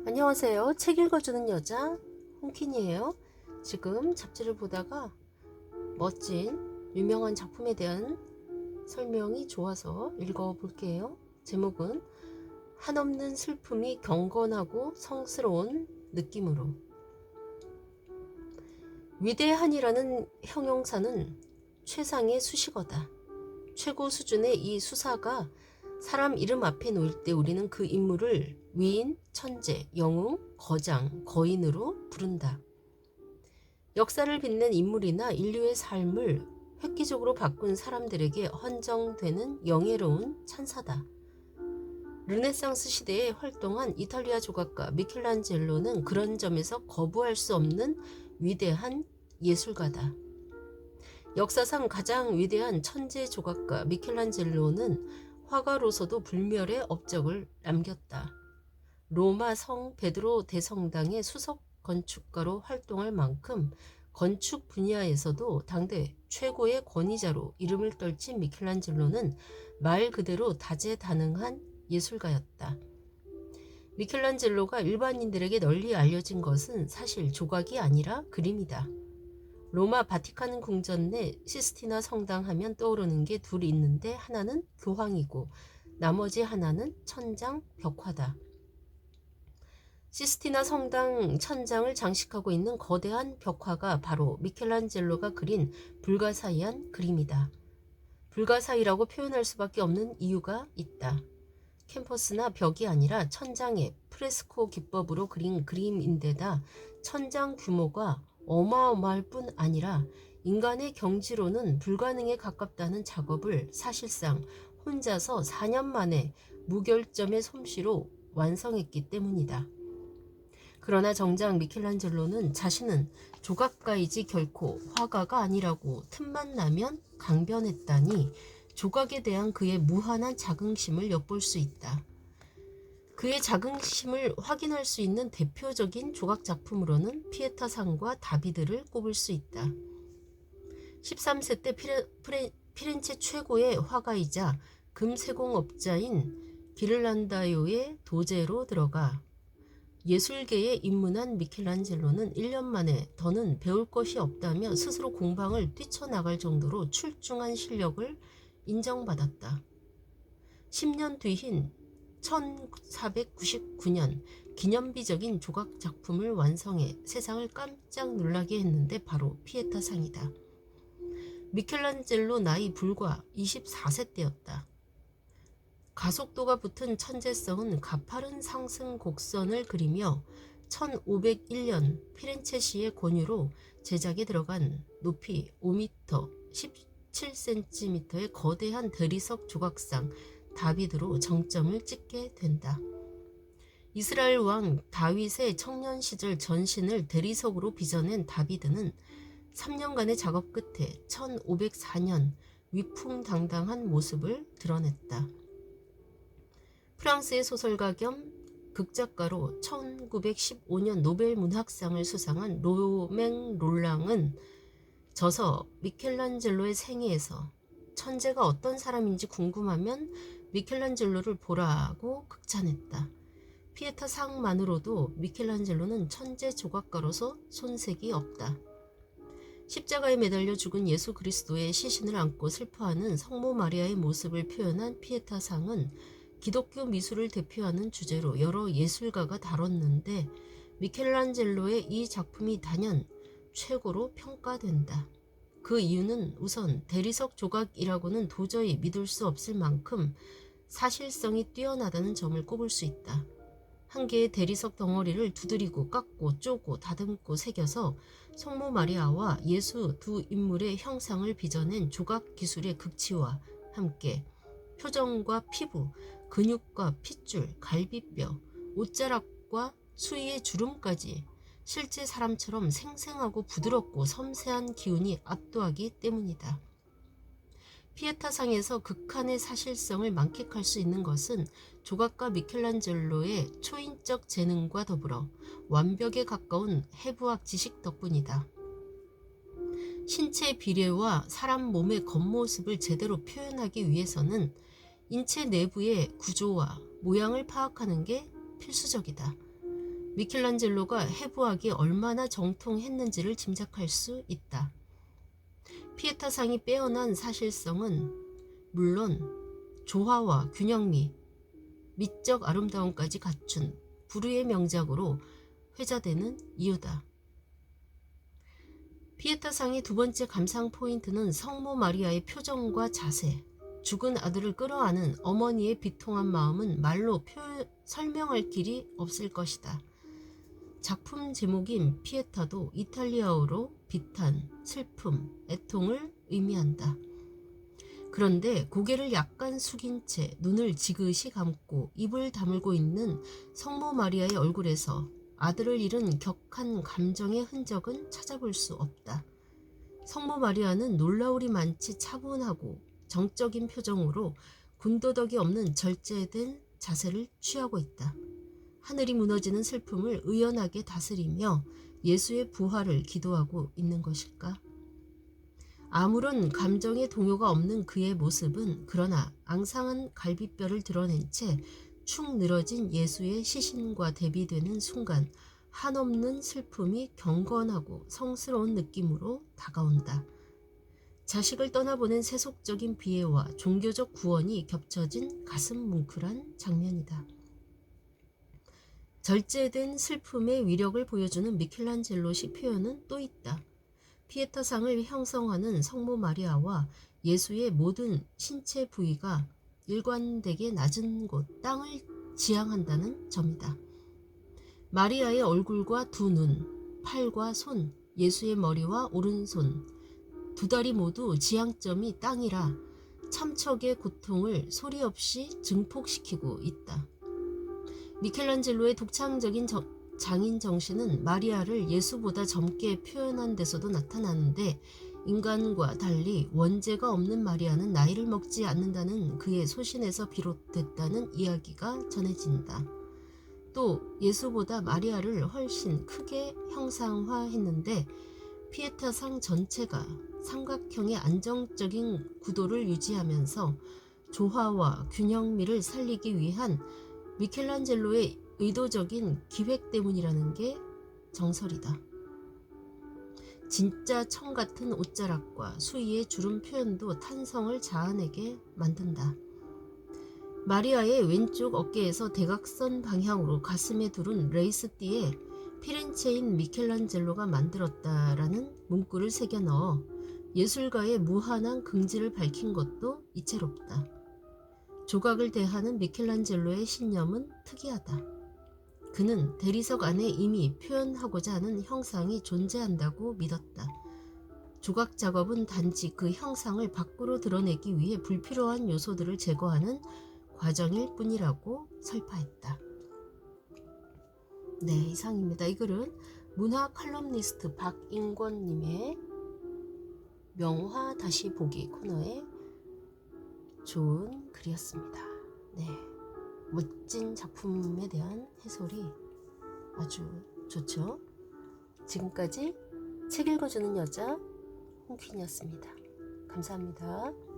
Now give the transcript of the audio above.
안녕하세요. 책 읽어주는 여자 홍킨이에요. 지금 잡지를 보다가 멋진 유명한 작품에 대한 설명이 좋아서 읽어볼게요. 제목은 한없는 슬픔이 경건하고 성스러운 느낌으로. 위대한이라는 형용사는 최상의 수식어다. 최고 수준의 이 수사가 사람 이름 앞에 놓일 때 우리는 그 인물을 위인, 천재, 영웅, 거장, 거인으로 부른다. 역사를 빛낸 인물이나 인류의 삶을 획기적으로 바꾼 사람들에게 헌정되는 영예로운 찬사다. 르네상스 시대에 활동한 이탈리아 조각가 미켈란젤로는 그런 점에서 거부할 수 없는 위대한 예술가다. 역사상 가장 위대한 천재 조각가 미켈란젤로는 화가로서도 불멸의 업적을 남겼다. 로마 성 베드로 대성당의 수석 건축가로 활동할 만큼 건축 분야에서도 당대 최고의 권위자로 이름을 떨친 미켈란젤로는 말 그대로 다재다능한 예술가였다. 미켈란젤로가 일반인들에게 널리 알려진 것은 사실 조각이 아니라 그림이다. 로마 바티칸 궁전 내 시스티나 성당 하면 떠오르는 게 둘이 있는데 하나는 교황이고 나머지 하나는 천장 벽화다. 시스티나 성당 천장을 장식하고 있는 거대한 벽화가 바로 미켈란젤로가 그린 불가사의한 그림이다. 불가사의라고 표현할 수밖에 없는 이유가 있다. 캔버스나 벽이 아니라 천장에 프레스코 기법으로 그린 그림인데다 천장 규모가 어마어마할 뿐 아니라 인간의 경지로는 불가능에 가깝다는 작업을 사실상 혼자서 4년 만에 무결점의 솜씨로 완성했기 때문이다. 그러나 정작 미켈란젤로는 자신은 조각가이지 결코 화가가 아니라고 틈만 나면 강변했다니 조각에 대한 그의 무한한 자긍심을 엿볼 수 있다. 그의 자긍심을 확인할 수 있는 대표적인 조각 작품으로는 피에타상과 다비드를 꼽을 수 있다. 13세 때 피렌체 최고의 화가이자 금세공업자인 기를란다요의 도제로 들어가 예술계에 입문한 미켈란젤로는 1년 만에 더는 배울 것이 없다며 스스로 공방을 뛰쳐나갈 정도로 출중한 실력을 인정받았다. 10년 뒤인 1499년 기념비적인 조각 작품을 완성해 세상을 깜짝 놀라게 했는데 바로 피에타상이다. 미켈란젤로 나이 불과 24세 때였다. 가속도가 붙은 천재성은 가파른 상승 곡선을 그리며 1501년 피렌체시의 권유로 제작에 들어간 높이 5m, 17cm의 거대한 대리석 조각상 다비드로 정점을 찍게 된다. 이스라엘 왕 다윗의 청년 시절 전신을 대리석으로 빚어낸 다비드는 3년간의 작업 끝에 1504년 위풍당당한 모습을 드러냈다. 프랑스의 소설가 겸 극작가로 1915년 노벨 문학상을 수상한 로맹 롤랑은 저서 미켈란젤로의 생애에서 천재가 어떤 사람인지 궁금하면 미켈란젤로를 보라고 극찬했다. 피에타상만으로도 미켈란젤로는 천재 조각가로서 손색이 없다. 십자가에 매달려 죽은 예수 그리스도의 시신을 안고 슬퍼하는 성모 마리아의 모습을 표현한 피에타상은 기독교 미술을 대표하는 주제로 여러 예술가가 다뤘는데 미켈란젤로의 이 작품이 단연 최고로 평가된다. 그 이유는 우선 대리석 조각이라고는 도저히 믿을 수 없을 만큼 사실성이 뛰어나다는 점을 꼽을 수 있다. 한 개의 대리석 덩어리를 두드리고 깎고 쪼고 다듬고 새겨서 성모 마리아와 예수 두 인물의 형상을 빚어낸 조각 기술의 극치와 함께 표정과 피부, 근육과 핏줄, 갈비뼈, 옷자락과 수위의 주름까지 실제 사람처럼 생생하고 부드럽고 섬세한 기운이 압도하기 때문이다. 피에타상에서 극한의 사실성을 만끽할 수 있는 것은 조각가 미켈란젤로의 초인적 재능과 더불어 완벽에 가까운 해부학 지식 덕분이다. 신체 비례와 사람 몸의 겉모습을 제대로 표현하기 위해서는 인체 내부의 구조와 모양을 파악하는 게 필수적이다. 미켈란젤로가 해부학이 얼마나 정통했는지를 짐작할 수 있다. 피에타상이 빼어난 사실성은 물론 조화와 균형미, 미적 아름다움까지 갖춘 불후의 명작으로 회자되는 이유다. 피에타상의 두 번째 감상 포인트는 성모 마리아의 표정과 자세, 죽은 아들을 끌어안은 어머니의 비통한 마음은 말로 설명할 길이 없을 것이다. 작품 제목인 피에타도 이탈리아어로 비탄, 슬픔, 애통을 의미한다. 그런데 고개를 약간 숙인 채 눈을 지그시 감고 입을 다물고 있는 성모 마리아의 얼굴에서 아들을 잃은 격한 감정의 흔적은 찾아볼 수 없다. 성모 마리아는 놀라울이 많지 차분하고 정적인 표정으로 군더더기 없는 절제된 자세를 취하고 있다. 하늘이 무너지는 슬픔을 의연하게 다스리며 예수의 부활을 기도하고 있는 것일까? 아무런 감정의 동요가 없는 그의 모습은 그러나 앙상한 갈비뼈를 드러낸 채 축 늘어진 예수의 시신과 대비되는 순간 한없는 슬픔이 경건하고 성스러운 느낌으로 다가온다. 자식을 떠나보낸 세속적인 비애와 종교적 구원이 겹쳐진 가슴 뭉클한 장면이다. 절제된 슬픔의 위력을 보여주는 미켈란젤로식 표현은 또 있다. 피에타상을 형성하는 성모 마리아와 예수의 모든 신체 부위가 일관되게 낮은 곳, 땅을 지향한다는 점이다. 마리아의 얼굴과 두 눈, 팔과 손, 예수의 머리와 오른손, 두 다리 모두 지향점이 땅이라 참척의 고통을 소리 없이 증폭시키고 있다. 미켈란젤로의 독창적인 장인 정신은 마리아를 예수보다 젊게 표현한 데서도 나타나는데 인간과 달리 원죄가 없는 마리아는 나이를 먹지 않는다는 그의 소신에서 비롯됐다는 이야기가 전해진다. 또 예수보다 마리아를 훨씬 크게 형상화했는데 피에타상 전체가 삼각형의 안정적인 구도를 유지하면서 조화와 균형미를 살리기 위한 미켈란젤로의 의도적인 기획 때문이라는 게 정설이다. 진짜 청 같은 옷자락과 수위의 주름 표현도 탄성을 자아내게 만든다. 마리아의 왼쪽 어깨에서 대각선 방향으로 가슴에 두른 레이스띠에 피렌체인 미켈란젤로가 만들었다라는 문구를 새겨 넣어 예술가의 무한한 긍지를 밝힌 것도 이채롭다. 조각을 대하는 미켈란젤로의 신념은 특이하다. 그는 대리석 안에 이미 표현하고자 하는 형상이 존재한다고 믿었다. 조각 작업은 단지 그 형상을 밖으로 드러내기 위해 불필요한 요소들을 제거하는 과정일 뿐이라고 설파했다. 네, 이상입니다. 이 글은 문화 칼럼니스트 박인권님의 명화 다시 보기 코너에 좋은 글이었습니다. 네, 멋진 작품에 대한 해설이 아주 좋죠. 지금까지 책 읽어주는 여자 홍퀸이었습니다. 감사합니다.